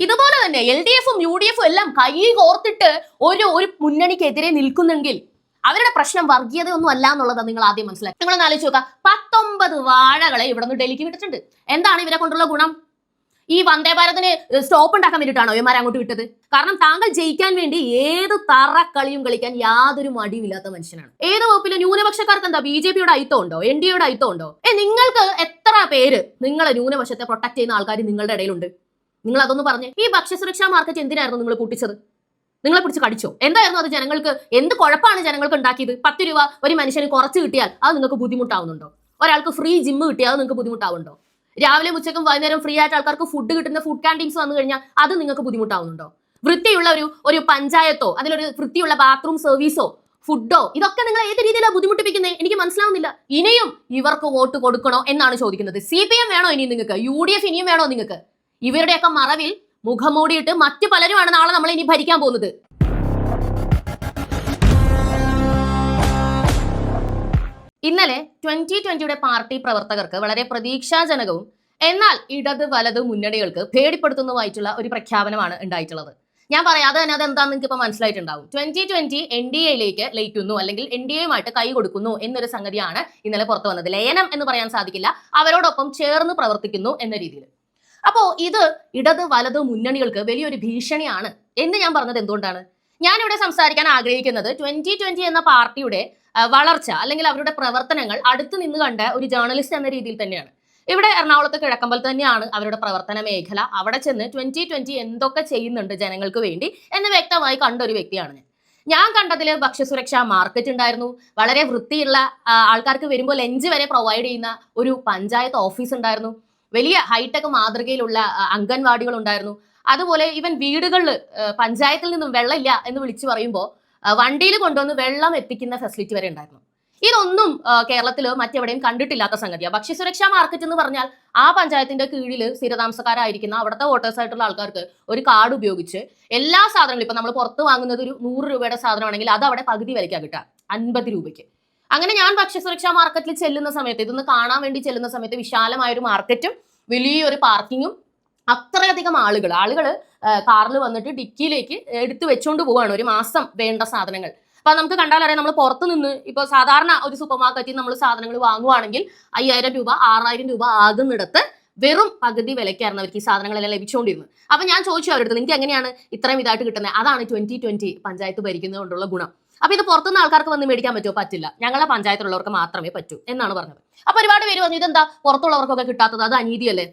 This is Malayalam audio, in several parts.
ഇതുപോലെ തന്നെ LDFും UDFും എല്ലാം കൈ കോർത്തിട്ട് ഒരു മുന്നണിക്കെതിരെ നിൽക്കുന്നെങ്കിൽ അവരുടെ പ്രശ്നം വർഗീയതയൊന്നും അല്ല എന്നുള്ളതാണ് നിങ്ങൾ ആദ്യം മനസ്സിലാക്കി. നിങ്ങളൊന്ന് ആലോചിച്ച് നോക്കുക, 19 വാഴകളെ ഇവിടെ നിന്ന് ഡൽഹിക്ക് വിട്ടിട്ടുണ്ട്. എന്താണ് ഇവരെ കൊണ്ടുള്ള ഗുണം? ഈ വന്ദേ ഭാരതിന് സ്റ്റോപ്പ് ഉണ്ടാക്കാൻ വേണ്ടിയിട്ടാണോ ഇവന്മാരെ അങ്ങോട്ട് വിട്ടത്? കാരണം താങ്കൾ ജയിക്കാൻ വേണ്ടി ഏത് തറക്കളിയും കളിക്കാൻ യാതൊരു മടിയുമില്ലാത്ത മനുഷ്യനാണ്. ഏത് വകുപ്പിലും ന്യൂനപക്ഷക്കാർക്ക് എന്താ BJPയുടെ അയിത്തം ഉണ്ടോ? NDAയുടെ അയിത്തം ഉണ്ടോ? നിങ്ങൾക്ക് എത്ര പേര് നിങ്ങളെ ന്യൂനപക്ഷത്തെ പ്രൊട്ടക്ട് ചെയ്യുന്ന ആൾക്കാർ നിങ്ങളുടെ ഇടയിലുണ്ട്? നിങ്ങൾ അതൊന്ന് പറഞ്ഞേ. ഈ ഭക്ഷ്യസുരക്ഷാ മാർക്കറ്റ് എന്തിനായിരുന്നു നിങ്ങൾ പൊട്ടിച്ചത്? നിങ്ങളെ പിടിച്ച് കടിച്ചോ? എന്തായിരുന്നു അത്? ജനങ്ങൾക്ക് എന്ത് കുഴപ്പമാണ് ജനങ്ങൾക്ക് ഉണ്ടാക്കിയത്? 10 രൂപ ഒരു മനുഷ്യന് കുറച്ച് കിട്ടിയാൽ അത് നിങ്ങൾക്ക് ബുദ്ധിമുട്ടാവുന്നുണ്ടോ? ഒരാൾക്ക് ഫ്രീ ജിമ്മ് കിട്ടിയാൽ അത് നിങ്ങൾക്ക് ബുദ്ധിമുട്ടാവുന്നുണ്ടോ? രാവിലെ ഉച്ചക്കും വൈകുന്നേരം ഫ്രീ ആയിട്ട് ആൾക്കാർക്ക് ഫുഡ് കിട്ടുന്ന ഫുഡ് ക്യാൻറ്റീൻസ് വന്നു കഴിഞ്ഞാൽ അത് നിങ്ങൾക്ക് ബുദ്ധിമുട്ടാവുന്നുണ്ടോ? വൃത്തിയുള്ള ഒരു പഞ്ചായത്തോ അതിലൊരു വൃത്തിയുള്ള ബാത്റൂം സർവീസോ ഫുഡോ ഇതൊക്കെ നിങ്ങൾ ഏത് രീതിയിലാണ് ബുദ്ധിമുട്ടിപ്പിക്കുന്നത്? എനിക്ക് മനസ്സിലാവുന്നില്ല. ഇനിയും ഇവർക്ക് വോട്ട് കൊടുക്കണോ എന്നാണ് ചോദിക്കുന്നത്. CPM വേണോ ഇനിയും നിങ്ങൾക്ക്? UDF ഇനിയും വേണോ നിങ്ങൾക്ക്? ഇവരുടെയൊക്കെ മറവിൽ മുഖംമൂടിയിട്ട് മറ്റു പലരുമാണ് നാളെ നമ്മൾ ഇനി ഭരിക്കാൻ പോകുന്നത്. ഇന്നലെ 2020യുടെ പാർട്ടി പ്രവർത്തകർക്ക് വളരെ പ്രതീക്ഷാജനകവും എന്നാൽ ഇടത് വലത് മുന്നണികൾക്ക് പേടിപ്പെടുത്തുന്നതുമായിട്ടുള്ള ഒരു പ്രഖ്യാപനമാണ് ഉണ്ടായിട്ടുള്ളത്. ഞാൻ പറയാതെ തന്നെ അതെന്താന്ന് നിങ്ങൾക്ക് ഇപ്പൊ മനസ്സിലായിട്ടുണ്ടാവും. 2020 NDAയിലേക്ക് ലയിക്കുന്നു അല്ലെങ്കിൽ NDAയുമായിട്ട് കൈ കൊടുക്കുന്നു എന്നൊരു സംഗതിയാണ് ഇന്നലെ പുറത്തു വന്നത്. ലയനം എന്ന് പറയാൻ സാധിക്കില്ല, അവരോടൊപ്പം ചേർന്ന് പ്രവർത്തിക്കുന്നു എന്ന രീതിയിൽ. അപ്പോ ഇത് ഇടത് വലത് മുന്നണികൾക്ക് വലിയൊരു ഭീഷണിയാണ് എന്ന് ഞാൻ പറഞ്ഞത് എന്തുകൊണ്ടാണ്? ഞാനിവിടെ സംസാരിക്കാൻ ആഗ്രഹിക്കുന്നത് 2020 എന്ന പാർട്ടിയുടെ വളർച്ച അല്ലെങ്കിൽ അവരുടെ പ്രവർത്തനങ്ങൾ അടുത്ത് നിന്ന് കണ്ട ഒരു ജേർണലിസ്റ്റ് എന്ന രീതിയിൽ തന്നെയാണ്. ഇവിടെ എറണാകുളത്ത് കിഴക്കമ്പലത്ത് തന്നെയാണ് അവരുടെ പ്രവർത്തന മേഖല. അവിടെ ചെന്ന് 2020 എന്തൊക്കെ ചെയ്യുന്നുണ്ട് ജനങ്ങൾക്ക് വേണ്ടി എന്ന് വ്യക്തമായി കണ്ട ഒരു വ്യക്തിയാണ് ഞാൻ കണ്ടതിൽ ഭക്ഷ്യസുരക്ഷാ മാർക്കറ്റ് ഉണ്ടായിരുന്നു. വളരെ വൃത്തിയുള്ള ആൾക്കാർക്ക് വരുമ്പോൾ ലഞ്ച് വരെ പ്രൊവൈഡ് ചെയ്യുന്ന ഒരു പഞ്ചായത്ത് ഓഫീസ് ഉണ്ടായിരുന്നു. വലിയ ഹൈടെക് മാതൃകയിലുള്ള അംഗൻവാടികൾ ഉണ്ടായിരുന്നു. അതുപോലെ ഇവൻ വീടുകളിൽ പഞ്ചായത്തിൽ നിന്നും വെള്ളമില്ല എന്ന് വിളിച്ചു പറയുമ്പോൾ വണ്ടിയിൽ കൊണ്ടുവന്ന് വെള്ളം എത്തിക്കുന്ന ഫെസിലിറ്റി വരെ ഉണ്ടായിരുന്നു. ഇതൊന്നും കേരളത്തിൽ മറ്റെവിടെയും കണ്ടിട്ടില്ലാത്ത സംഗതിയാണ്. ഭക്ഷ്യസുരക്ഷാ മാർക്കറ്റ് എന്ന് പറഞ്ഞാൽ ആ പഞ്ചായത്തിന്റെ കീഴിൽ സ്ഥിരതാമസക്കാരായിരിക്കുന്ന അവിടുത്തെ വോട്ടേഴ്സ് ആയിട്ടുള്ള ആൾക്കാർക്ക് ഒരു കാർഡ് ഉപയോഗിച്ച് എല്ലാ സാധനങ്ങളും ഇപ്പൊ നമ്മൾ പുറത്ത് വാങ്ങുന്നത് ഒരു 100 രൂപയുടെ സാധനമാണെങ്കിൽ അത് അവിടെ പകുതി വിലയ്ക്കാ കിട്ടുക, 50 രൂപയ്ക്ക്. അങ്ങനെ ഞാൻ ഭക്ഷ്യസുരക്ഷാ മാർക്കറ്റിൽ ചെല്ലുന്ന സമയത്ത്, ഇതൊന്ന് കാണാൻ വേണ്ടി ചെല്ലുന്ന സമയത്ത് വിശാലമായൊരു മാർക്കറ്റും വലിയൊരു പാർക്കിങ്ങും അത്രയധികം ആളുകൾ കാറിൽ വന്നിട്ട് ഡിക്കിയിലേക്ക് എടുത്തു വെച്ചുകൊണ്ട് പോവാണ് ഒരു മാസം വേണ്ട സാധനങ്ങൾ. അപ്പൊ നമുക്ക് കണ്ടാലറിയാം, നമ്മൾ പുറത്തു നിന്ന് ഇപ്പൊ സാധാരണ ഒരു സൂപ്പർ മാർക്കറ്റിൽ നമ്മൾ സാധനങ്ങൾ വാങ്ങുവാണെങ്കിൽ 5000 രൂപ 6000 രൂപ ആകുന്നിടത്ത് വെറും പകുതി വിലയ്ക്കായിരുന്നു അവർക്ക് ഈ സാധനങ്ങളെല്ലാം ലഭിച്ചുകൊണ്ടിരുന്നത്. അപ്പൊ ഞാൻ ചോദിച്ചു അവരുടെ, നിങ്ങൾക്ക് എങ്ങനെയാണ് ഇത്രയും ഇതായിട്ട് കിട്ടുന്നത്? അതാണ് 2020 പഞ്ചായത്ത് ഭരിക്കുന്നത് കൊണ്ടുള്ള ഗുണം. അപ്പൊ ഇത് പുറത്തുനിന്ന് ആൾക്കാർക്ക് വന്ന് മേടിക്കാൻ പറ്റുമോ? പറ്റില്ല, ഞങ്ങളെ പഞ്ചായത്തിലുള്ളവർക്ക് മാത്രമേ പറ്റൂ എന്നാണ് പറഞ്ഞത്. അപ്പൊ ഒരുപാട് പേര് പറഞ്ഞു, ഇതെന്താ പുറത്തുള്ളവർക്കൊക്കെ കിട്ടാത്തത്, അത് അനീതിയല്ലേ?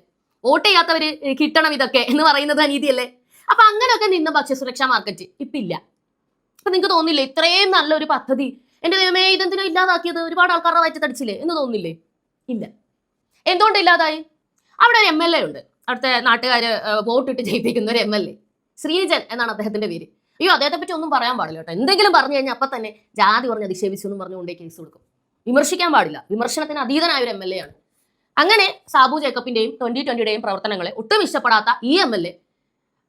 വോട്ട് ചെയ്യാത്തവര് കിട്ടണം ഇതൊക്കെ എന്ന് പറയുന്നത് അനീതിയല്ലേ? അപ്പൊ അങ്ങനെയൊക്കെ നിന്ന് ഭക്ഷ്യസുരക്ഷാ മാർക്കറ്റ് ഇപ്പില്ല. അപ്പൊ നിങ്ങൾക്ക് തോന്നില്ലേ ഇത്രയും നല്ലൊരു പദ്ധതി, എന്റെ ദൈവമേ ഇതെന്തിനാ ഇല്ലാതാക്കിയത്, ഒരുപാട് ആൾക്കാരുടെ വയറ്റ് തടിച്ചില്ലേ എന്ന് തോന്നില്ലേ? ഇല്ല. എന്തുകൊണ്ട് ഇല്ലാതായി? അവിടെ ഒരു MLA ഉണ്ട്, അവിടുത്തെ നാട്ടുകാര് വോട്ടിട്ട് ജയിപ്പിക്കുന്ന ഒരു MLA, ശ്രീജൻ എന്നാണ് അദ്ദേഹത്തിന്റെ പേര്. അയ്യോ, അദ്ദേഹത്തെ പറ്റി ഒന്നും പറയാൻ പാടില്ല കേട്ടോ. എന്തെങ്കിലും പറഞ്ഞു കഴിഞ്ഞാൽ അപ്പൊ തന്നെ ജാതി പറഞ്ഞ് അധിക്ഷേപിച്ചു എന്ന് പറഞ്ഞുകൊണ്ടേ കേസ് കൊടുക്കും. വിമർശിക്കാൻ പാടില്ല, വിമർശനത്തിന് അതീതനായ ഒരു MLA ആണ്. അങ്ങനെ സാബു ജേക്കബിന്റെയും 2020യുടെയും പ്രവർത്തനങ്ങളെ ഒട്ടും ഇഷ്ടപ്പെടാത്ത ഈ MLA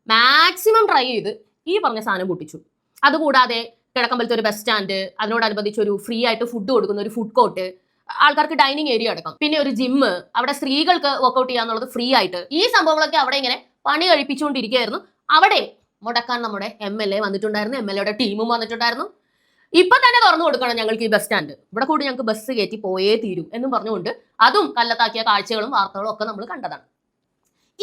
മാക്സിമം ട്രൈ ചെയ്ത് ഈ പറഞ്ഞ സാധനം പൊട്ടിച്ചു. അതുകൂടാതെ കിഴക്കമ്പലത്തെ ഒരു ബസ് സ്റ്റാൻഡ്, അതിനോടനുബന്ധിച്ച് ഒരു ഫ്രീ ആയിട്ട് ഫുഡ് കൊടുക്കുന്ന ഒരു ഫുഡ് കോർട്ട്, ആൾക്കാർക്ക് ഡൈനിങ് ഏരിയ അടക്കം, പിന്നെ ഒരു ജിമ്മ്, അവിടെ സ്ത്രീകൾക്ക് വർക്ക്ഔട്ട് ചെയ്യാന്നുള്ളത് ഫ്രീ ആയിട്ട്, ഈ സംഭവങ്ങളൊക്കെ അവിടെ ഇങ്ങനെ പണി കഴിപ്പിച്ചുകൊണ്ടിരിക്കുകയായിരുന്നു. അവിടെ മുടക്കാൻ നമ്മുടെ MLA വന്നിട്ടുണ്ടായിരുന്നു, MLAയുടെ ടീമും വന്നിട്ടുണ്ടായിരുന്നു. ഇപ്പൊ തന്നെ തുറന്നു കൊടുക്കണം ഞങ്ങൾക്ക് ഈ ബസ് സ്റ്റാൻഡ്, ഇവിടെ കൂടി ഞങ്ങൾക്ക് ബസ് കയറ്റി പോയേ തീരും എന്നും പറഞ്ഞുകൊണ്ട് അതും കല്ലത്താക്കിയ കാഴ്ചകളും വാർത്തകളും ഒക്കെ നമ്മൾ കണ്ടതാണ്.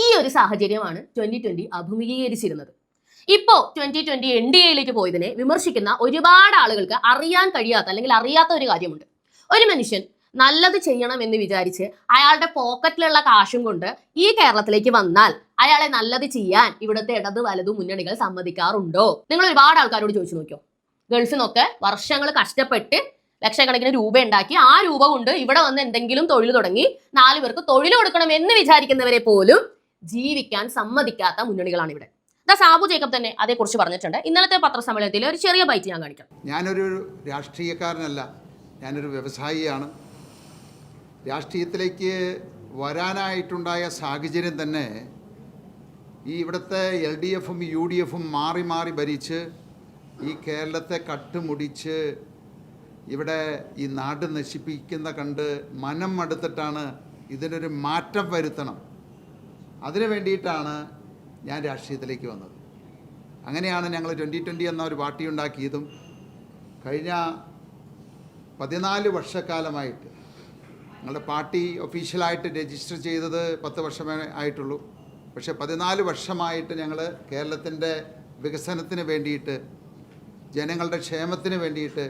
ഈ ഒരു സാഹചര്യമാണ് 2020 അഭിമുഖീകരിച്ചിരുന്നത്. ഇപ്പോ 2020 NDAയിലേക്ക് പോയതിനെ വിമർശിക്കുന്ന ഒരുപാട് ആളുകൾക്ക് അറിയാൻ കഴിയാത്ത അല്ലെങ്കിൽ അറിയാത്ത ഒരു കാര്യമുണ്ട്. ഒരു മനുഷ്യൻ നല്ലത് ചെയ്യണം എന്ന് വിചാരിച്ച് അയാളുടെ പോക്കറ്റിലുള്ള കാശും കൊണ്ട് ഈ കേരളത്തിലേക്ക് വന്നാൽ അയാളെ നല്ലത് ചെയ്യാൻ ഇവിടുത്തെ ഇടത് വലതു മുന്നണികൾ സമ്മതിക്കാറുണ്ടോ? നിങ്ങൾ ഒരുപാട് ആൾക്കാരോട് ചോദിച്ചു നോക്കിയോ. ഗൾഫിൽ നിന്നൊക്കെ വർഷങ്ങൾ കഷ്ടപ്പെട്ട് ലക്ഷക്കണക്കിന് രൂപ ഉണ്ടാക്കി ആ രൂപ കൊണ്ട് ഇവിടെ വന്ന് എന്തെങ്കിലും തൊഴിൽ തുടങ്ങി 4 പേർക്ക് തൊഴിൽ കൊടുക്കണം എന്ന് വിചാരിക്കുന്നവരെ പോലും ജീവിക്കാൻ സമ്മതിക്കാത്ത മുന്നണികളാണ് ഇവിടെ. സാബു ജേക്കബ് തന്നെ അതേക്കുറിച്ച് പറഞ്ഞിട്ടുണ്ട്. ഇന്നലത്തെ പത്രസമ്മേളനത്തിൽ ഒരു ചെറിയ ബൈറ്റ് ഞാൻ കാണിക്കാം. ഞാനൊരു രാഷ്ട്രീയക്കാരനല്ല, ഞാനൊരു വ്യവസായിയാണ്. രാഷ്ട്രീയത്തിലേക്ക് വരാനായിട്ടുണ്ടായ സാഹചര്യം തന്നെ ഈ ഇവിടുത്തെ LDFും UDFും മാറി മാറി ഭരിച്ച് ഈ കേരളത്തെ കട്ടുമുടിച്ച് ഇവിടെ ഈ നാട് നശിപ്പിക്കുന്ന കണ്ട് മനം മടുത്തിട്ടാണ് ഇതിനൊരു മാറ്റം വരുത്തണം. അതിനു വേണ്ടിയിട്ടാണ് ഞാൻ രാഷ്ട്രീയത്തിലേക്ക് വന്നത്. അങ്ങനെയാണ് ഞങ്ങൾ 2020 എന്ന ഒരു പാർട്ടി ഉണ്ടാക്കിയതും കഴിഞ്ഞ 14 വർഷക്കാലമായിട്ട് ഞങ്ങളുടെ പാർട്ടി ഒഫീഷ്യലായിട്ട് രജിസ്റ്റർ ചെയ്തത് 10 വർഷമേ ആയിട്ടുള്ളൂ. പക്ഷേ 14 വർഷമായിട്ട് ഞങ്ങൾ കേരളത്തിൻ്റെ വികസനത്തിന് വേണ്ടിയിട്ട്, ജനങ്ങളുടെ ക്ഷേമത്തിന് വേണ്ടിയിട്ട്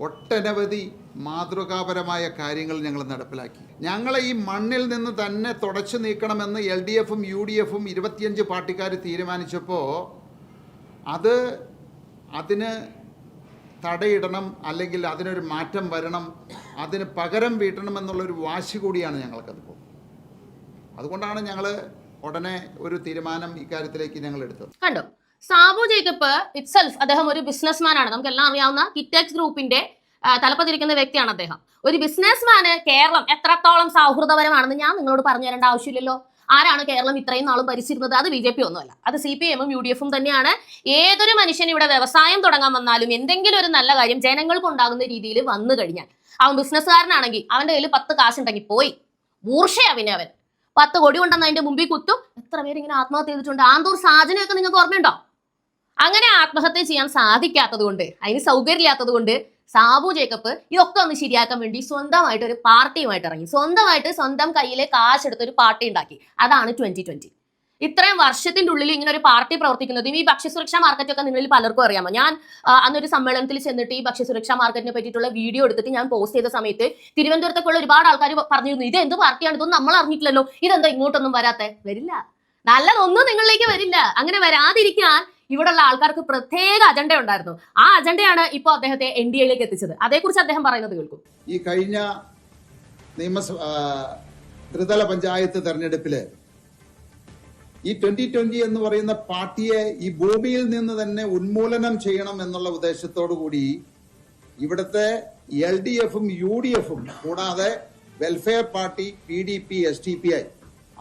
ഒട്ടനവധി മാതൃകാപരമായ കാര്യങ്ങൾ ഞങ്ങൾ നടപ്പിലാക്കി. ഞങ്ങളെ ഈ മണ്ണിൽ നിന്ന് തന്നെ തുടച്ചു നീക്കണമെന്ന് LDFും UDFും 25 പാർട്ടിക്കാർ തീരുമാനിച്ചപ്പോൾ അതിന് തടയിടണം, അല്ലെങ്കിൽ അതിനൊരു മാറ്റം വരണം, അതിന് പകരം വീട്ടണമെന്നുള്ളൊരു വാശി കൂടിയാണ് ഞങ്ങൾക്കതിപ്പോൾ. അതുകൊണ്ടാണ് ഞങ്ങൾ ഉടനെ ഒരു തീരുമാനം ഇക്കാര്യത്തിലേക്ക് ഞങ്ങൾ എടുത്തത്. കണ്ടോ, സാബു ജേക്കബ് ഇറ്റ്സെൽഫ് അദ്ദേഹം ഒരു ബിസിനസ്മാൻ ആണ്. നമുക്ക് എല്ലാം അറിയാവുന്ന കിറ്റെക്സ് ഗ്രൂപ്പിന്റെ തലപ്പത്തിരിക്കുന്ന വ്യക്തിയാണ് അദ്ദേഹം. ഒരു ബിസിനസ്മാന് കേരളം എത്രത്തോളം സൗഹൃദപരമാണെന്ന് ഞാൻ നിങ്ങളോട് പറഞ്ഞു തരേണ്ട ആവശ്യമില്ലല്ലോ. ആരാണ് കേരളം ഇത്രയും നാളും ഭരിച്ചിരുന്നത്? അത് BJP ഒന്നുമല്ല, അത് CPMും UDFും തന്നെയാണ്. ഏതൊരു മനുഷ്യൻ ഇവിടെ വ്യവസായം തുടങ്ങാൻ വന്നാലും എന്തെങ്കിലും ഒരു നല്ല കാര്യം ജനങ്ങൾക്ക് ഉണ്ടാകുന്ന രീതിയിൽ വന്നു കഴിഞ്ഞാൽ, അവൻ ബിസിനസ്സുകാരനാണെങ്കിൽ അവന്റെ കയ്യിൽ 10 കാശുണ്ടെങ്കിൽ പോയി മൂർഷയാ. പിന്നെ അവൻ 10 കോടി കൊണ്ടെന്ന് അതിന്റെ മുമ്പിൽ കുത്തും. എത്ര പേര് ഇങ്ങനെ ആത്മഹത്യ ചെയ്തിട്ടുണ്ട്? ആന്തൂർ സാജനെയൊക്കെ നിങ്ങൾക്ക് ഓർമ്മയുണ്ടോ? അങ്ങനെ ആത്മഹത്യ ചെയ്യാൻ സാധിക്കാത്തത് കൊണ്ട്, അതിന് സൗകര്യമില്ലാത്തത് കൊണ്ട് സാബു ജേക്കബ് ഇതൊക്കെ ഒന്ന് ശരിയാക്കാൻ വേണ്ടി സ്വന്തമായിട്ട് ഒരു പാർട്ടിയുമായിട്ട് ഇറങ്ങി. സ്വന്തം കയ്യിലെ കാശെടുത്ത് ഒരു പാർട്ടി ഉണ്ടാക്കി. അതാണ് 2020. ഇത്രയും വർഷത്തിന്റെ ഉള്ളിൽ ഇങ്ങനെ ഒരു പാർട്ടി പ്രവർത്തിക്കുന്നതും ഈ ഭക്ഷ്യസുരക്ഷാ മാർക്കറ്റൊക്കെ നിങ്ങളിൽ പലർക്കും അറിയാമോ. ഞാൻ അന്നൊരു സമ്മേളനത്തിൽ ചെന്നിട്ട് ഈ ഭക്ഷ്യസുരക്ഷാ മാർക്കറ്റിനെ പറ്റിയിട്ടുള്ള വീഡിയോ എടുത്തിട്ട് ഞാൻ പോസ്റ്റ് ചെയ്ത സമയത്ത് തിരുവനന്തപുരത്തൊക്കെയുള്ള ഒരുപാട് ആൾക്കാർ പറഞ്ഞിരുന്നു, ഇത് എന്ത് പാർട്ടിയാണ്, ഇതൊന്നും നമ്മൾ അറിഞ്ഞിട്ടില്ലല്ലോ, ഇതെന്താ ഇങ്ങോട്ടൊന്നും വരാത്തെ? വരില്ല, നല്ലതൊന്നും നിങ്ങളിലേക്ക് വരില്ല. അങ്ങനെ വരാതിരിക്കാൻ ഇവിടെയുള്ള ആൾക്കാർക്ക് പ്രത്യേക അജണ്ട ഉണ്ടായിരുന്നു. ആ അജണ്ടയാണ് ഇപ്പോൾ അദ്ദേഹത്തെ NDAയിലേക്ക് എത്തിച്ചത്. അതേക്കുറിച്ച് അദ്ദേഹം പറയുന്നത് കേൾക്കും. ഈ കഴിഞ്ഞ ത്രിതല പഞ്ചായത്ത് തെരഞ്ഞെടുപ്പില് ഈ 2020 എന്ന് പറയുന്ന പാർട്ടിയെ ഈ ഭൂമിയിൽ നിന്ന് തന്നെ ഉന്മൂലനം ചെയ്യണം എന്നുള്ള ഉദ്ദേശത്തോടു കൂടി ഇവിടുത്തെ LDFും UDFും കൂടാതെ വെൽഫെയർ പാർട്ടി, PDP, SDPI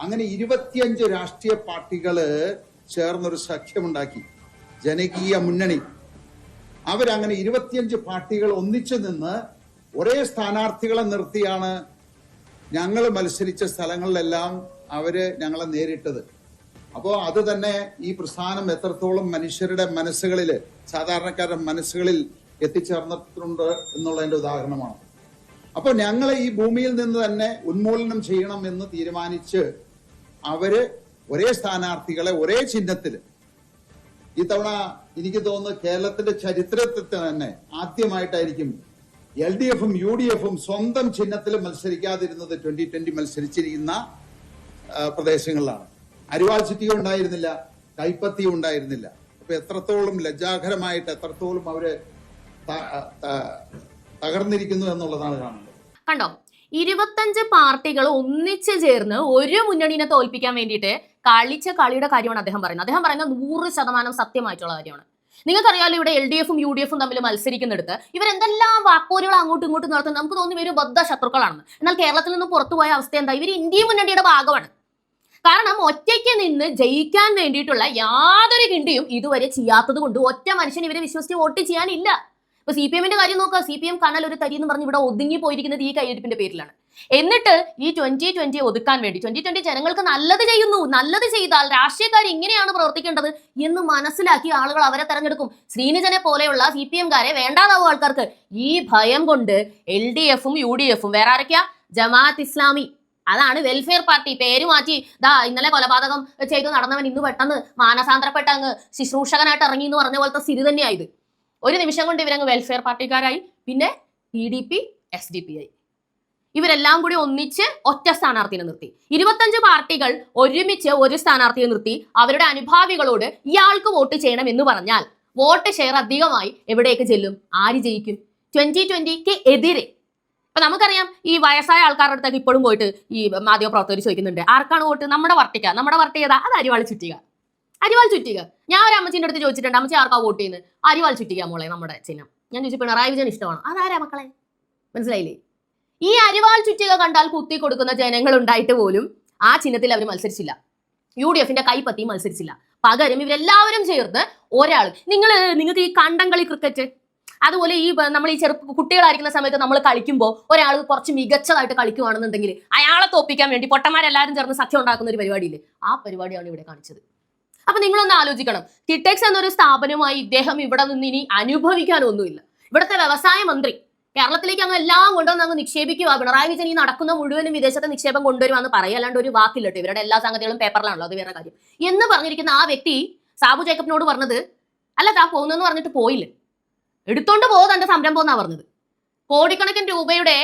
അങ്ങനെ 25 രാഷ്ട്രീയ പാർട്ടികള് ചേർന്നൊരു സഖ്യമുണ്ടാക്കി, ജനകീയ മുന്നണി. അവരങ്ങനെ 25 പാർട്ടികൾ ഒന്നിച്ചു നിന്ന് ഒരേ സ്ഥാനാർത്ഥികളെ നിർത്തിയാണ് ഞങ്ങൾ മത്സരിച്ച സ്ഥലങ്ങളിലെല്ലാം അവര് ഞങ്ങളെ നേരിട്ടത്. അപ്പോൾ അത് തന്നെ ഈ പ്രസ്ഥാനം എത്രത്തോളം മനുഷ്യരുടെ മനസ്സുകളിൽ, സാധാരണക്കാരുടെ മനസ്സുകളിൽ എത്തിച്ചേർന്നിട്ടുണ്ട് എന്നുള്ളതിന്റെ ഉദാഹരണമാണ്. അപ്പോൾ ഞങ്ങളെ ഈ ഭൂമിയിൽ നിന്ന് തന്നെ ഉന്മൂലനം ചെയ്യണം എന്ന് തീരുമാനിച്ച് അവര് ഒരേ സ്ഥാനാർത്ഥികളെ ഒരേ ചിഹ്നത്തിൽ, ഇത്തവണ എനിക്ക് തോന്നുന്നു കേരളത്തിന്റെ ചരിത്രത്തിൽ തന്നെ ആദ്യമായിട്ടായിരിക്കും LDFും UDFും സ്വന്തം ചിഹ്നത്തിൽ മത്സരിക്കാതിരുന്നത് 2020 മത്സരിച്ചിരിക്കുന്ന പ്രദേശങ്ങളിലാണ്. അരിവാൾ ചുറ്റിക ഉണ്ടായിരുന്നില്ല, കൈപ്പത്തിയും ഉണ്ടായിരുന്നില്ല. അപ്പൊ എത്രത്തോളം ലജ്ജാകരമായിട്ട്, എത്രത്തോളം അവര് തകർന്നിരിക്കുന്നു എന്നുള്ളതാണ് കാണുന്നത്. കണ്ടോ, 25 പാർട്ടികൾ ഒന്നിച്ചു ചേർന്ന് ഒരു മുന്നണിനെ തോൽപ്പിക്കാൻ വേണ്ടിയിട്ട് കളിച്ച കളിയുടെ കാര്യമാണ് അദ്ദേഹം പറയുന്നത്. അദ്ദേഹം പറയുന്നത് 100% സത്യമായിട്ടുള്ള കാര്യമാണ്. നിങ്ങൾക്കറിയാലോ, ഇവിടെ LDFും UDFും തമ്മിൽ മത്സരിക്കുന്നിടത്ത് ഇവരെന്തെല്ലാം വാക്കോലുകൾ അങ്ങോട്ടും ഇങ്ങോട്ടും നടത്തുന്നത്. നമുക്ക് തോന്നി ഇവർ ബദ്ധ ശത്രുക്കളാണെന്ന്. എന്നാൽ കേരളത്തിൽ നിന്ന് പുറത്തുപോയ അവസ്ഥ എന്താ? ഇവർ ഇന്ത്യ മുന്നണിയുടെ ഭാഗമാണ്. കാരണം ഒറ്റയ്ക്ക് നിന്ന് ജയിക്കാൻ വേണ്ടിയിട്ടുള്ള യാതൊരു കിണ്ടിയും ഇതുവരെ ചെയ്യാത്തത് കൊണ്ട് ഒറ്റ മനുഷ്യൻ ഇവരെ വിശ്വസിച്ച് വോട്ട് ചെയ്യാനില്ല. ഇപ്പൊ CPMന്റെ കാര്യം നോക്കുക. CPM കനൽ ഒരു തരി എന്ന് പറഞ്ഞ് ഇവിടെ ഒതുങ്ങി പോയിരിക്കുന്നത് ഈ കയ്യെടുപ്പിന്റെ പേരിലാണ്. എന്നിട്ട് ഈ 2020 ഒതുക്കാൻ വേണ്ടി 2020 ജനങ്ങൾക്ക് നല്ലത് ചെയ്യുന്നു, നല്ലത് ചെയ്താൽ രാഷ്ട്രീയക്കാർ ഇങ്ങനെയാണ് പ്രവർത്തിക്കേണ്ടത് എന്ന് മനസ്സിലാക്കി ആളുകൾ അവരെ തെരഞ്ഞെടുക്കും. ശ്രീനിജനെ പോലെയുള്ള CPMകാരെ വേണ്ടാതാവും ആൾക്കാർക്ക്. ഈ ഭയം കൊണ്ട് LDFും UDFും, വേറെ ആരൊക്കെയാ, ജമാഅത്ത് ഇസ്ലാമി, അതാണ് വെൽഫെയർ പാർട്ടി, പേര് മാറ്റി ഇന്നലെ കൊലപാതകം ചെയ്തു നടന്നവൻ ഇന്ന് പെട്ടെന്ന് മാനസാന്തരപ്പെട്ട അങ്ങ് ശുശ്രൂഷകനായിട്ട് ഇറങ്ങി എന്ന് പറഞ്ഞ പോലത്തെ സ്ഥിതി തന്നെയായത്. ഒരു നിമിഷം കൊണ്ട് ഇവരങ്ങ് വെൽഫെയർ പാർട്ടിക്കാരായി. പിന്നെ PDP, SDPI ഇവരെല്ലാം കൂടി ഒന്നിച്ച് ഒറ്റ സ്ഥാനാർത്ഥിയെ നിർത്തി. 25 പാർട്ടികൾ ഒരുമിച്ച് ഒരു സ്ഥാനാർത്ഥിയെ നിർത്തി അവരുടെ അനുഭാവികളോട് ഇയാൾക്ക് വോട്ട് ചെയ്യണം എന്ന് പറഞ്ഞാൽ വോട്ട് ഷെയർ അധികമായി എവിടേക്ക് ചെല്ലും? ആര് ജയിക്കും? 2020ക്ക് എതിരെ. അപ്പൊ നമുക്കറിയാം, ഈ വയസ്സായ ആൾക്കാരുടെ അടുത്തൊക്കെ ഇപ്പോഴും പോയിട്ട് ഈ മാധ്യമ പ്രവർത്തകർ ചോദിക്കുന്നുണ്ട്, ആർക്കാണ് വോട്ട്? നമ്മുടെ പാർട്ടിക്കാ. നമ്മുടെ പാർട്ടി ഏതാ? അത് അരിവാൾ ചുറ്റിക. അരിവാൾ ചുറ്റിക. ഞാൻ ഒരു അമ്മച്ചീൻ്റെ അടുത്ത് ചോദിച്ചിട്ടുണ്ട്, അമ്മച്ചി ആർക്കാ വോട്ട് ചെയ്യുന്നത്? അരിവാൾ ചുറ്റിക മോളെ നമ്മുടെ ചിഹ്നം. ഞാൻ ചോദിച്ചു, പിണറായി വിജയൻ ഇഷ്ടമാണോ? അതാരാ മക്കളെ? മനസ്സിലായില്ലേ? ഈ അരിവാൾ ചുറ്റിക കണ്ടാൽ കുത്തി കൊടുക്കുന്ന ജനങ്ങൾ ഉണ്ടായിട്ട് പോലും ആ ചിഹ്നത്തിൽ അവർ മത്സരിച്ചില്ല. UDFന്റെ കൈപ്പത്തി മത്സരിച്ചില്ല. പകരം ഇവരെല്ലാവരും ചേർന്ന് ഒരാൾ, നിങ്ങൾക്ക് ഈ കണ്ടംകളി ക്രിക്കറ്റ്, അതുപോലെ ഈ നമ്മൾ ഈ കുട്ടികളായിരിക്കുന്ന സമയത്ത് നമ്മൾ കളിക്കുമ്പോൾ ഒരാൾ കുറച്ച് മികച്ചതായിട്ട് കളിക്കുകയാണെന്നുണ്ടെങ്കിൽ അയാളെ തോപ്പിക്കാൻ വേണ്ടി പൊട്ടന്മാരെല്ലാവരും ചേർന്ന് സഖ്യം ഉണ്ടാക്കുന്ന ഒരു പരിപാടിയില്ലേ, ആ പരിപാടിയാണ് ഇവിടെ കാണിച്ചത്. അപ്പൊ നിങ്ങളൊന്ന് ആലോചിക്കണം, കിറ്റെക്സ് എന്നൊരു സ്ഥാപനമായി ഇദ്ദേഹം ഇവിടെ നിന്ന് ഇനി അനുഭവിക്കാനൊന്നുമില്ല. ഇവിടുത്തെ വ്യവസായ മന്ത്രി കേരളത്തിലേക്ക് അങ്ങ് എല്ലാം കൊണ്ടുവന്ന് അങ്ങ് നിക്ഷേപിക്കുക. പിണറായി വിജയൻ ഈ നടക്കുന്ന മുഴുവനും വിദേശത്തെ നിക്ഷേപം കൊണ്ടുവരുവാന്ന് പറയല്ലാണ്ട് ഒരു വാക്കില്ല കേട്ടോ. ഇവരുടെ എല്ലാ സംഗതികളും പേപ്പറിലാണല്ലോ, അത് വേറെ കാര്യം. എന്ന് പറഞ്ഞിരിക്കുന്ന ആ വ്യക്തി സാബു ജേക്കബിനോട് പറഞ്ഞത്, അല്ല താ പോകുന്നെന്ന് പറഞ്ഞിട്ട് പോയില്ല, എടുത്തോണ്ട് പോകും തന്റെ സംരംഭം എന്നാ പറഞ്ഞത്. കോടിക്കണക്കിന് രൂപയുടെ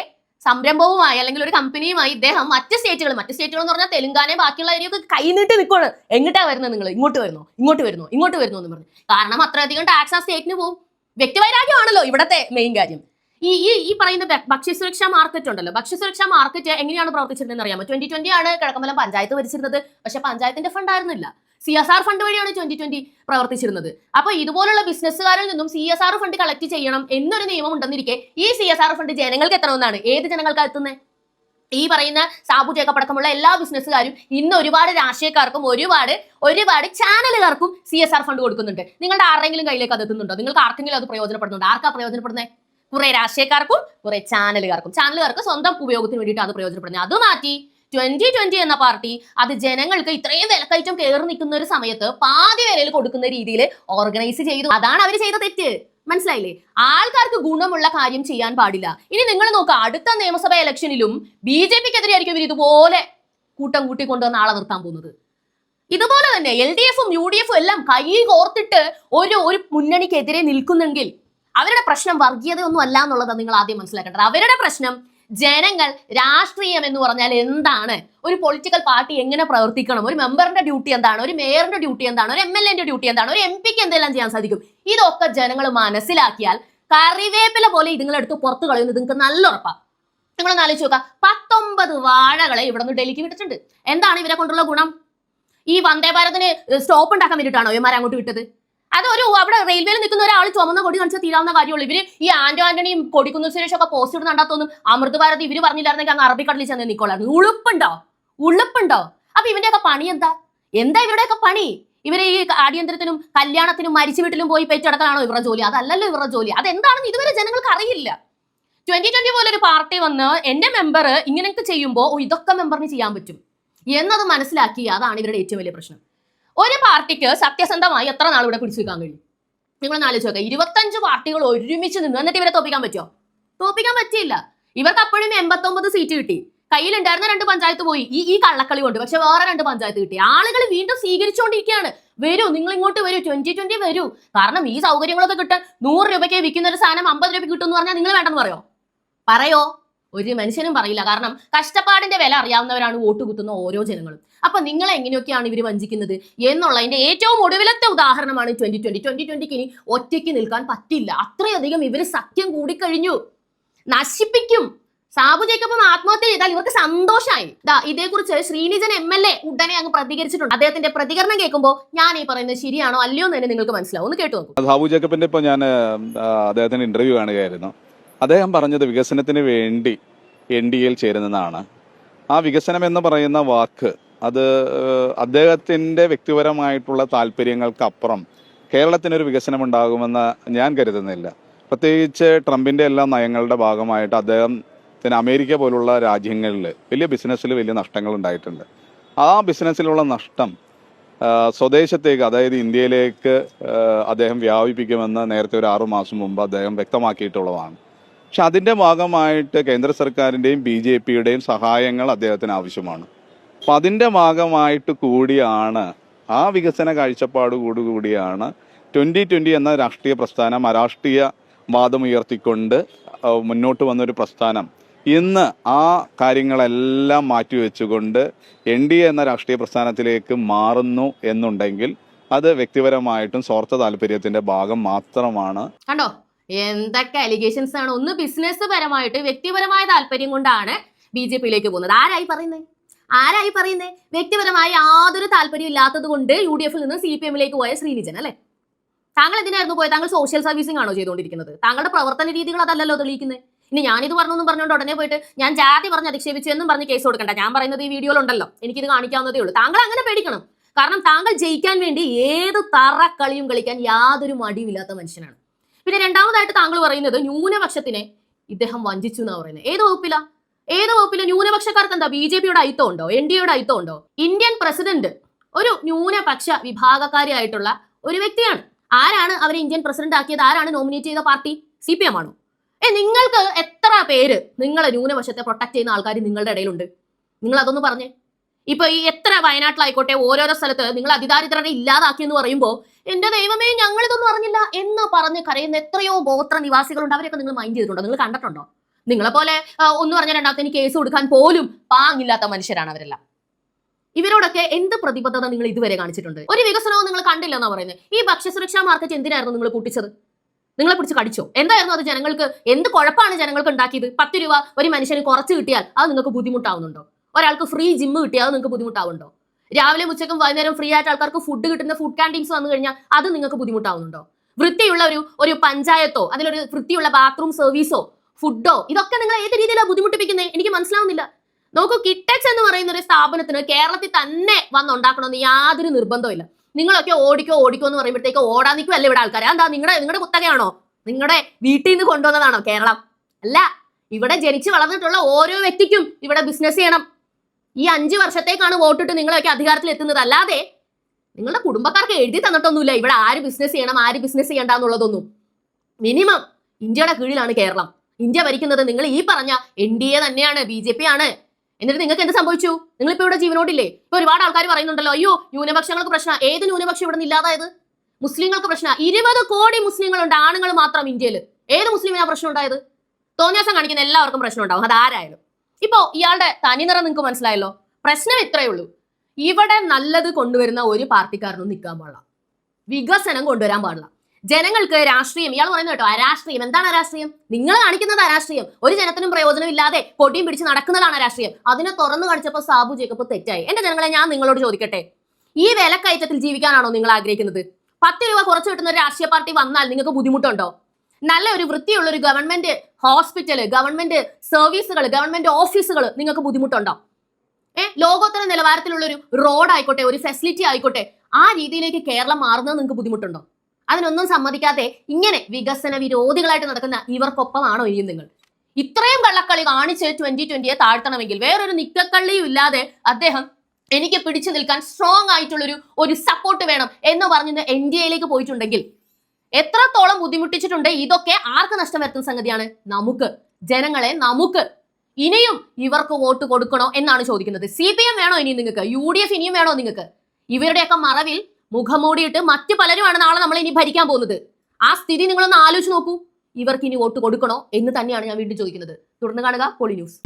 സംരംഭവുമായി അല്ലെങ്കിൽ ഒരു കമ്പനിയുമായി ഇദ്ദേഹം മറ്റ് സ്റ്റേറ്റുകൾ എന്ന് പറഞ്ഞാൽ തെലുങ്കാനയും ബാക്കിയുള്ള ഏരിയൊക്കെ കൈനീട്ടി നിൽക്കുകയാണ്. എങ്ങോട്ടാ വരുന്നത് നിങ്ങൾ? ഇങ്ങോട്ട് വരുന്നോ എന്ന് പറഞ്ഞു. കാരണം അത്രയധികം ടാക്സ് ആ സ്റ്റേറ്റിന് പോകും. വ്യക്തിവൈരാഗ്യമാണല്ലോ ഇവിടത്തെ മെയിൻ കാര്യം. ഈ പറയുന്ന ഭക്ഷ്യസുരക്ഷാ മാർക്കറ്റ് ഉണ്ടല്ലോ, ഭക്ഷ്യസുരക്ഷാ മാർക്കറ്റ് എങ്ങനെയാണ് പ്രവർത്തിച്ചിരുന്നതെന്ന് അറിയാമോ? 2020 ആണ് കിഴക്കമ്പലം പഞ്ചായത്ത് ഭരിച്ചിരുന്നത്. പക്ഷെ പഞ്ചായത്തിന്റെ ഫണ്ട് ആയിരുന്നില്ല, CSR ഫണ്ട് വഴിയാണ് 2020 പ്രവർത്തിച്ചിരുന്നത്. അപ്പൊ ഇതുപോലുള്ള ബിസിനസ്സുകാരിൽ നിന്നും CSR ഫണ്ട് കളക്ട് ചെയ്യണം എന്നൊരു നിയമം ഉണ്ടെന്നിരിക്കെ ഈ CSR ഫണ്ട് ജനങ്ങൾക്ക് എത്ര ഒന്നാണ്? ഏത് ജനങ്ങൾക്ക് എത്തുന്നത്? ഈ പറയുന്ന സാബു ജേക്കബ് അടക്കമുള്ള എല്ലാ ബിസിനസ്സുകാരും ഇന്ന് ഒരുപാട് രാഷ്ട്രീയക്കാർക്കും ഒരുപാട് ചാനലുകാർക്കും CSR ഫണ്ട് കൊടുക്കുന്നുണ്ട്. നിങ്ങളുടെ ആരെങ്കിലും കയ്യിലേക്ക് അത് എത്തുന്നുണ്ടോ? നിങ്ങൾക്ക് ആർക്കെങ്കിലും അത് പ്രയോജനപ്പെടുന്നുണ്ടോ? ആർക്കാ പ്രയോജനപ്പെടുന്നത്? കുറെ രാഷ്ട്രീയക്കാർക്കും കുറെ ചാനലുകാർക്ക് സ്വന്തം ഉപയോഗത്തിന് വേണ്ടിയിട്ട് അത് പ്രയോജനപ്പെടുന്നത്. അത് മാറ്റി 2020 എന്ന പാർട്ടി അത് ജനങ്ങൾക്ക് ഇത്രയും വിലക്കയറ്റം കയറി നിൽക്കുന്ന ഒരു സമയത്ത് പാതി വിലയിൽ കൊടുക്കുന്ന രീതിയിൽ ഓർഗനൈസ് ചെയ്തു. അതാണ് അവർ ചെയ്ത തെറ്റ്. മനസ്സിലായില്ലേ? ആൾക്കാർക്ക് ഗുണമുള്ള കാര്യം ചെയ്യാൻ പാടില്ല. ഇനി നിങ്ങൾ നോക്കുക, അടുത്ത നിയമസഭാ ഇലക്ഷനിലും BJPക്കെതിരെ ആയിരിക്കും ഇവർ ഇതുപോലെ കൂട്ടം കൂട്ടി കൊണ്ടുവന്ന ആളെ നിർത്താൻ പോകുന്നത്. ഇതുപോലെ തന്നെ LDFും UDFും എല്ലാം കൈ കോർത്തിട്ട് ഒരു മുന്നണിക്കെതിരെ നിൽക്കുന്നെങ്കിൽ അവരുടെ പ്രശ്നം വർഗീയതയൊന്നും അല്ല എന്നുള്ളതാണ് നിങ്ങൾ ആദ്യം മനസ്സിലാക്കേണ്ടത്. അവരുടെ പ്രശ്നം ജനങ്ങൾ, രാഷ്ട്രീയം എന്ന് പറഞ്ഞാൽ എന്താണ്, ഒരു പൊളിറ്റിക്കൽ പാർട്ടി എങ്ങനെ പ്രവർത്തിക്കണം, ഒരു മെമ്പറിന്റെ ഡ്യൂട്ടി എന്താണ്, ഒരു മേയറിന്റെ ഡ്യൂട്ടി എന്താണ്, ഒരു MLAന്റെ ഡ്യൂട്ടി എന്താണ്, ഒരു MP എന്തെല്ലാം ചെയ്യാൻ സാധിക്കും, ഇതൊക്കെ ജനങ്ങൾ മനസ്സിലാക്കിയാൽ കറിവേപ്പില പോലെ ഇതുങ്ങളെടുത്ത് പുറത്തു കളയുന്നത് നിങ്ങൾക്ക് നല്ല ഉറപ്പാണ്. നിങ്ങളൊന്ന് ആലോചിച്ച് നോക്കുക, 19 വാഴകളെ ഇവിടെ നിന്ന് ഡൽഹിക്ക് വിട്ടിട്ടുണ്ട്. എന്താണ് ഇവരെ കൊണ്ടുള്ള ഗുണം? ഈ വന്ദേ ഭാരതിന് സ്റ്റോപ്പ് ഉണ്ടാക്കാൻ വേണ്ടിയിട്ടാണോ ഇവന്മാരെ അങ്ങോട്ട് വിട്ടത്? അതൊരു അവിടെ റെയിൽവേയിൽ നിൽക്കുന്ന ഒരാൾ ചുമന്ന കൊടി കാണിച്ചാൽ തീരാവുന്ന കാര്യമുള്ളൂ. ഇവര് ഈ ആന്റണിയും കൊടിക്കുന്നിൽ സുരേഷും ഒക്കെ പോസ്റ്റ് ഇടുന്ന കണ്ടാത്തൊന്നും അമൃത് ഭാരത് ഇവര് പറഞ്ഞില്ലായിരുന്നെങ്കിൽ അങ്ങ് അറബിക്കടലിൽ ചെന്ന് നിൽക്കോളായിരുന്നു. ഉളുപ്പുണ്ടോ? അപ്പൊ ഇവന്റെയൊക്കെ പണി എന്താ ഇവരുടെയൊക്കെ പണി? ഇവര് ഈ അടിയന്തരത്തിനും കല്യാണത്തിനും മരിച്ചു വീട്ടിലും പോയി പെറ്റടക്കാനാണോ ഇവരുടെ ജോലി? അതല്ലല്ലോ ഇവരുടെ ജോലി. അതെന്താണെന്ന് ഇതുവരെ ജനങ്ങൾക്ക് അറിയില്ല. 2020 പോലൊരു പാർട്ടി വന്ന് എന്റെ മെമ്പർ ഇങ്ങനെയൊക്കെ ചെയ്യുമ്പോൾ ഇതൊക്കെ മെമ്പറിന് ചെയ്യാൻ പറ്റും എന്നത് മനസ്സിലാക്കി. അതാണ് ഇവരുടെ ഏറ്റവും വലിയ പ്രശ്നം. ഒരു പാർട്ടിക്ക് സത്യസന്ധമായി എത്ര നാൾ ഇവിടെ പിടിച്ചു വെക്കാൻ കഴിയും? നിങ്ങളൊന്ന് ആലോചിച്ച് നോക്കുക. 25 പാർട്ടികൾ ഒരുമിച്ച് നിന്ന് എന്നിട്ട് ഇവരെ തോപ്പിക്കാൻ പറ്റുമോ? തോപ്പിക്കാൻ പറ്റിയില്ല. ഇവർക്ക് അപ്പോഴും 89 സീറ്റ് കിട്ടി. കയ്യിലുണ്ടായിരുന്ന 2 പഞ്ചായത്ത് പോയി ഈ കള്ളക്കളി കൊണ്ട്. പക്ഷെ വേറെ 2 പഞ്ചായത്ത് കിട്ടി. ആളുകൾ വീണ്ടും സ്വീകരിച്ചുകൊണ്ടിരിക്കുകയാണ്. വരൂ, നിങ്ങൾ ഇങ്ങോട്ട് വരൂ, 2020 വരൂ. കാരണം ഈ സൗകര്യങ്ങളൊക്കെ കിട്ടാൻ 100 രൂപയ്ക്ക് വിൽക്കുന്ന ഒരു സാധനം 50 രൂപയ്ക്ക് കിട്ടും എന്ന് പറഞ്ഞാൽ നിങ്ങൾ വേണ്ടെന്ന് പറയോ? ഒരു മനുഷ്യനും പറയില്ല. കാരണം കഷ്ടപ്പാടിന്റെ വില അറിയാവുന്നവരാണ് വോട്ട് കുത്തുന്ന ഓരോ ജനങ്ങളും. അപ്പൊ നിങ്ങളെ എങ്ങനെയൊക്കെയാണ് ഇവർ വഞ്ചിക്കുന്നത് എന്നുള്ളതിന്റെ ഏറ്റവും ഒടുവിലത്തെ ഉദാഹരണമാണ് 2020. 2020ക്ക് ഇനി ഒറ്റയ്ക്ക് നിൽക്കാൻ പറ്റില്ല. അത്രയധികം ഇവര് സഖ്യം കൂടിക്കഴിഞ്ഞു. നശിപ്പിക്കും. സാബു ജേക്കബും ആത്മഹത്യ ചെയ്താൽ ഇവർക്ക് സന്തോഷമായി. ഇതേക്കുറിച്ച് ശ്രീനിജൻ MLA ഉടനെ അങ്ങ് പ്രതികരിച്ചിട്ടുണ്ട്. അദ്ദേഹത്തിന്റെ പ്രതികരണം കേൾക്കുമ്പോൾ ഞാൻ ഈ പറയുന്നത് ശരിയാണോ അല്ലയോ എന്ന് തന്നെ നിങ്ങൾക്ക് മനസ്സിലാവും. ഒന്ന് കേട്ടു നോക്കും. സാബു ജേക്കബിന്റെ ഇപ്പൊ ഞാൻ അദ്ദേഹത്തിന്റെ ഇന്റർവ്യൂ കാണുകയായിരുന്നു. അദ്ദേഹം പറഞ്ഞത് വികസനത്തിന് വേണ്ടി NDAയിൽ ചേരുന്നതാണ്. ആ വികസനം എന്ന് പറയുന്ന വാക്ക് അത് അദ്ദേഹത്തിന്റെ വ്യക്തിപരമായിട്ടുള്ള താല്പര്യങ്ങൾക്കപ്പുറം കേരളത്തിനൊരു വികസനം ഉണ്ടാകുമെന്ന് ഞാൻ കരുതുന്നില്ല. പ്രത്യേകിച്ച് ട്രംപിന്റെ എല്ലാ നയങ്ങളുടെ ഭാഗമായിട്ട് അദ്ദേഹത്തിന് അമേരിക്ക പോലുള്ള രാജ്യങ്ങളിൽ വലിയ ബിസിനസ്സിൽ വലിയ നഷ്ടങ്ങൾ ഉണ്ടായിട്ടുണ്ട്. ആ ബിസിനസ്സിലുള്ള നഷ്ടം സ്വദേശത്തേക്ക്, അതായത് ഇന്ത്യയിലേക്ക് അദ്ദേഹം വ്യാപിപ്പിക്കുമെന്ന് നേരത്തെ ഒരു 6 മാസം മുമ്പ് അദ്ദേഹം വ്യക്തമാക്കിയിട്ടുള്ളതാണ്. പക്ഷെ അതിൻ്റെ ഭാഗമായിട്ട് കേന്ദ്ര സർക്കാരിൻ്റെയും BJPയുടെയും സഹായങ്ങൾ അദ്ദേഹത്തിന് ആവശ്യമാണ്. അപ്പം അതിൻ്റെ ഭാഗമായിട്ട് കൂടിയാണ്, ആ വികസന കാഴ്ചപ്പാടുകൂടിയാണ് 2020 എന്ന രാഷ്ട്രീയ പ്രസ്ഥാനം, അരാഷ്ട്രീയ വാദമുയർത്തിക്കൊണ്ട് മുന്നോട്ട് വന്നൊരു പ്രസ്ഥാനം ഇന്ന് ആ കാര്യങ്ങളെല്ലാം മാറ്റിവെച്ചുകൊണ്ട് NDA എന്ന രാഷ്ട്രീയ പ്രസ്ഥാനത്തിലേക്ക് മാറുന്നു എന്നുണ്ടെങ്കിൽ അത് വ്യക്തിപരമായിട്ടും സ്വാർത്ഥ താല്പര്യത്തിന്റെ ഭാഗം മാത്രമാണ്. കണ്ടോ എന്തൊക്കെ അലിഗേഷൻസ് ആണ്? ഒന്ന് ബിസിനസ് പരമായിട്ട് വ്യക്തിപരമായ താല്പര്യം കൊണ്ടാണ് BJPയിലേക്ക് പോകുന്നത്. ആരായി പറയുന്നേ? വ്യക്തിപരമായ യാതൊരു താല്പര്യം ഇല്ലാത്തത് കൊണ്ട് UDFിൽ നിന്ന് CPMലേക്ക് പോയ ശ്രീനിജൻ അല്ലെ? താങ്കൾ എന്തിനായിരുന്നു പോയത്? താങ്കൾ സോഷ്യൽ സർവീസിംഗ് ആണോ ചെയ്തുകൊണ്ടിരിക്കുന്നത്? താങ്കളുടെ പ്രവർത്തന രീതികൾ അതല്ലല്ലോ തെളിയിക്കുന്നത്. ഇനി ഞാനിത് പറഞ്ഞൊന്നും പറഞ്ഞുകൊണ്ട് ഉടനെ പോയിട്ട് ഞാൻ ജാതി പറഞ്ഞ് അധിക്ഷേപിച്ചു എന്നും പറഞ്ഞ് കേസ് കൊടുക്കണ്ട. ഞാൻ പറയുന്നത് ഈ വീഡിയോയിലുണ്ടല്ലോ, എനിക്കിത് കാണിക്കാവുന്നതേ ഉള്ളൂ. താങ്കൾ അങ്ങനെ പേടിക്കണം. കാരണം താങ്കൾ ജയിക്കാൻ വേണ്ടി ഏത് തറക്കളിയും കളിക്കാൻ യാതൊരു മടിയുമില്ലാത്ത മനുഷ്യനാണ്. പിന്നെ രണ്ടാമതായിട്ട് താങ്കൾ പറയുന്നത് ന്യൂനപക്ഷത്തിനെ ഇദ്ദേഹം വഞ്ചിച്ചു എന്നാ പറയുന്നത്. ഏത് വകുപ്പില ന്യൂനപക്ഷക്കാർക്ക് എന്താ BJPയുടെ അയിത്തം ഉണ്ടോ? NDAയുടെ അയിത്തം ഉണ്ടോ? ഇന്ത്യൻ പ്രസിഡന്റ് ഒരു ന്യൂനപക്ഷ വിഭാഗക്കാരിയായിട്ടുള്ള ഒരു വ്യക്തിയാണ്. ആരാണ് അവരെ ഇന്ത്യൻ പ്രസിഡന്റ് ആക്കിയത്? ആരാണ് നോമിനേറ്റ് ചെയ്ത പാർട്ടി? CPM ആണോ? നിങ്ങൾക്ക് എത്ര പേര് നിങ്ങളെ ന്യൂനപക്ഷത്തെ പ്രൊട്ടക്ട് ചെയ്യുന്ന ആൾക്കാർ നിങ്ങളുടെ ഇടയിലുണ്ട്? നിങ്ങൾ അതൊന്ന് പറഞ്ഞേ. ഇപ്പൊ ഈ എത്ര വയനാട്ടിലായിക്കോട്ടെ ഓരോരോ സ്ഥലത്ത് നിങ്ങൾ അതിദാരിദ്രരെ ഇല്ലാതാക്കി എന്ന് പറയുമ്പോൾ എന്റെ ദൈവമേ ഞങ്ങൾ ഇതൊന്നും അറിഞ്ഞില്ല എന്ന് പറഞ്ഞ് കരയുന്ന എത്രയോ ഗോത്ര നിവാസികളുണ്ട്. അവരെയൊക്കെ നിങ്ങൾ മൈൻഡ് ചെയ്തിട്ടുണ്ടോ? നിങ്ങൾ കണ്ടിട്ടുണ്ടോ? നിങ്ങളെ പോലെ ഒന്ന് പറഞ്ഞ രണ്ടാമത്തെ കേസ് കൊടുക്കാൻ പോലും പാങ്ങില്ലാത്ത മനുഷ്യരാണ് അവരെല്ലാം. ഇവരോടൊക്കെ എന്ത് പ്രതിബദ്ധത നിങ്ങൾ ഇതുവരെ കാണിച്ചിട്ടുണ്ട്? ഒരു വികസനവും നിങ്ങൾ കണ്ടില്ലെന്നാ പറയുന്നത്. ഈ ഭക്ഷ്യസുരക്ഷാ മാർക്കറ്റ് എന്തിനായിരുന്നു നിങ്ങൾ കൂട്ടിച്ചത്? നിങ്ങളെ പിടിച്ച് കടിച്ചോ? എന്തായിരുന്നു അത്? ജനങ്ങൾക്ക് എന്ത് കുഴപ്പമാണ് ജനങ്ങൾക്ക് ഉണ്ടാക്കിയത്? 10 രൂപ ഒരു മനുഷ്യന് കുറച്ച് കിട്ടിയാൽ അത് നിങ്ങൾക്ക് ബുദ്ധിമുട്ടാവുന്നുണ്ടോ? ഒരാൾക്ക് ഫ്രീ ജിമ്മ് കിട്ടിയാൽ അത് നിങ്ങൾക്ക് ബുദ്ധിമുട്ടാവുന്നുണ്ടോ? രാവിലെ ഉച്ചക്കും വൈകുന്നേരം ഫ്രീ ആയിട്ട് ആൾക്കാർക്ക് ഫുഡ് കിട്ടുന്ന ഫുഡ് ക്യാൻറ്റീൻസ് വന്നു കഴിഞ്ഞാൽ അത് നിങ്ങൾക്ക് ബുദ്ധിമുട്ടാവുന്നുണ്ടോ? വൃത്തിയുള്ള ഒരു പഞ്ചായത്തോ അതിലൊരു വൃത്തിയുള്ള ബാത്റൂം സർവീസോ ഫുഡോ ഇതൊക്കെ നിങ്ങൾ ഏത് രീതിയിലാണ് ബുദ്ധിമുട്ടിപ്പിക്കുന്നത്? എനിക്ക് മനസ്സിലാവുന്നില്ല. നോക്കൂ, കിറ്റക്സ് എന്ന് പറയുന്ന ഒരു സ്ഥാപനത്തിന് കേരളത്തിൽ തന്നെ വന്നുണ്ടാക്കണമെന്ന് യാതൊരു നിർബന്ധമില്ല. നിങ്ങളൊക്കെ ഓടിക്കോ എന്ന് പറയുമ്പോഴത്തേക്ക് ഓടാൻ നിൽക്കുമല്ലേ ഇവിടെ ആൾക്കാർ? എന്താ നിങ്ങളുടെ കുത്തകയാണോ? നിങ്ങളുടെ വീട്ടിൽ നിന്ന് കൊണ്ടുവന്നതാണോ കേരളം? അല്ല, ഇവിടെ ജനിച്ച് വളർന്നിട്ടുള്ള ഓരോ വ്യക്തിക്കും ഇവിടെ ബിസിനസ് ചെയ്യണം. ഈ 5 വർഷത്തേക്കാണ് വോട്ടിട്ട് നിങ്ങളൊക്കെ അധികാരത്തിൽ എത്തുന്നത്. അല്ലാതെ നിങ്ങളുടെ കുടുംബക്കാർക്ക് എഴുതി തന്നിട്ടൊന്നുമില്ല ഇവിടെ ആര് ബിസിനസ് ചെയ്യണം ആര് ബിസിനസ് ചെയ്യണ്ടെന്നുള്ളതൊന്നും. മിനിമം ഇന്ത്യയുടെ കീഴിലാണ് കേരളം. ഇന്ത്യ ഭരിക്കുന്നത് നിങ്ങൾ ഈ പറഞ്ഞ NDA തന്നെയാണ്, BJP ആണ്. എന്നിട്ട് നിങ്ങൾക്ക് എന്ത് സംഭവിച്ചു? നിങ്ങളിപ്പോ ഇവിടെ ജീവനോട്ടില്ലേ? ഇപ്പൊ ഒരുപാട് ആൾക്കാർ പറയുന്നുണ്ടല്ലോ, അയ്യോ ന്യൂനപക്ഷങ്ങൾക്ക് പ്രശ്നം. ഏത് ന്യൂനപക്ഷം ഇവിടെ നിന്ന് ഇല്ലാതായത്? മുസ്ലിങ്ങൾക്ക് പ്രശ്നം. 20 കോടി മുസ്ലിങ്ങളുണ്ട്, ആണുങ്ങൾ മാത്രം ഇന്ത്യയിൽ. ഏത് മുസ്ലിമിനാ പ്രശ്നം ഉണ്ടായത്? തോന്നിയാസം കാണിക്കുന്ന എല്ലാവർക്കും പ്രശ്നം ഉണ്ടാവും, അതാരായാലും. ഇപ്പോ ഇയാളുടെ തനിനിറം നിങ്ങൾക്ക് മനസ്സിലായല്ലോ. പ്രശ്നം ഇത്രയേ ഉള്ളൂ. ഇവിടെ നല്ലത് കൊണ്ടുവരുന്ന ഒരു പാർട്ടിക്കാരനും നിൽക്കാൻ പാടില്ല, വികസനം കൊണ്ടുവരാൻ പാടില്ല. ജനങ്ങൾക്ക് രാഷ്ട്രീയം, ഇയാൾ പറയുന്നത് കേട്ടോ അരാഷ്ട്രീയം. എന്താണ് അരാഷ്ട്രീയം? നിങ്ങൾ കാണിക്കുന്നത് അരാഷ്ട്രീയം. ഒരു ജനത്തിനും പ്രയോജനമില്ലാതെ കൊടിയും പിടിച്ച് നടക്കുന്നതാണ് രാഷ്ട്രീയം. അതിനെ തുറന്നു കാണിച്ചപ്പോൾ സാബു ജേക്കബ് തെറ്റായി. എന്റെ ജനങ്ങളെ, ഞാൻ നിങ്ങളോട് ചോദിക്കട്ടെ, ഈ വിലക്കയറ്റത്തിൽ ജീവിക്കാനാണോ നിങ്ങൾ ആഗ്രഹിക്കുന്നത്? 10 രൂപ കുറച്ച് കിട്ടുന്ന ഒരു രാഷ്ട്രീയ പാർട്ടി വന്നാൽ നിങ്ങൾക്ക് ബുദ്ധിമുട്ടുണ്ടോ? നല്ല ഒരു വൃത്തിയുള്ള ഒരു ഗവൺമെന്റ് ഹോസ്പിറ്റല്, ഗവൺമെന്റ് സർവീസുകൾ, ഗവൺമെന്റ് ഓഫീസുകൾ നിങ്ങൾക്ക് ബുദ്ധിമുട്ടുണ്ടോ? ലോകോത്തര നിലവാരത്തിലുള്ള ഒരു റോഡ് ആയിക്കോട്ടെ, ഒരു ഫെസിലിറ്റി ആയിക്കോട്ടെ, ആ രീതിയിലേക്ക് കേരളം മാറുന്നത് നിങ്ങൾക്ക് ബുദ്ധിമുട്ടുണ്ടോ? അതിനൊന്നും സമ്മതിക്കാതെ ഇങ്ങനെ വികസന വിരോധികളായിട്ട് നടക്കുന്ന ഇവർക്കൊപ്പമാണോ ഇനിയും നിങ്ങൾ? ഇത്രയും കള്ളക്കളി കാണിച്ച് 2020 താഴ്ത്തണമെങ്കിൽ വേറൊരു നിക്കക്കള്ളിയും ഇല്ലാതെ അദ്ദേഹം എനിക്ക് പിടിച്ചു നിൽക്കാൻ സ്ട്രോങ് ആയിട്ടുള്ളൊരു സപ്പോർട്ട് വേണം എന്ന് പറഞ്ഞ് NDAയിലേക്ക് പോയിട്ടുണ്ടെങ്കിൽ എത്രത്തോളം ബുദ്ധിമുട്ടിച്ചിട്ടുണ്ട്. ഇതൊക്കെ ആർക്ക് നഷ്ടം വരുത്തുന്ന സംഗതിയാണ്? നമുക്ക്, ജനങ്ങളെ, നമുക്ക്. ഇനിയും ഇവർക്ക് വോട്ട് കൊടുക്കണോ എന്നാണ് ചോദിക്കുന്നത്. CPM വേണോ ഇനിയും നിങ്ങൾക്ക്? UDF ഇനിയും വേണോ നിങ്ങൾക്ക്? ഇവരുടെയൊക്കെ മറവിൽ മുഖം മൂടിയിട്ട് മറ്റു പലരുമാണ് നാളെ നമ്മൾ ഇനി ഭരിക്കാൻ പോകുന്നത്. ആ സ്ഥിതി നിങ്ങളൊന്ന് ആലോചിച്ച് നോക്കൂ. ഇവർക്ക് ഇനി വോട്ട് കൊടുക്കണോ എന്ന് തന്നെയാണ് ഞാൻ വീണ്ടും ചോദിക്കുന്നത്. തുടർന്ന് കാണുക പോളി ന്യൂസ്.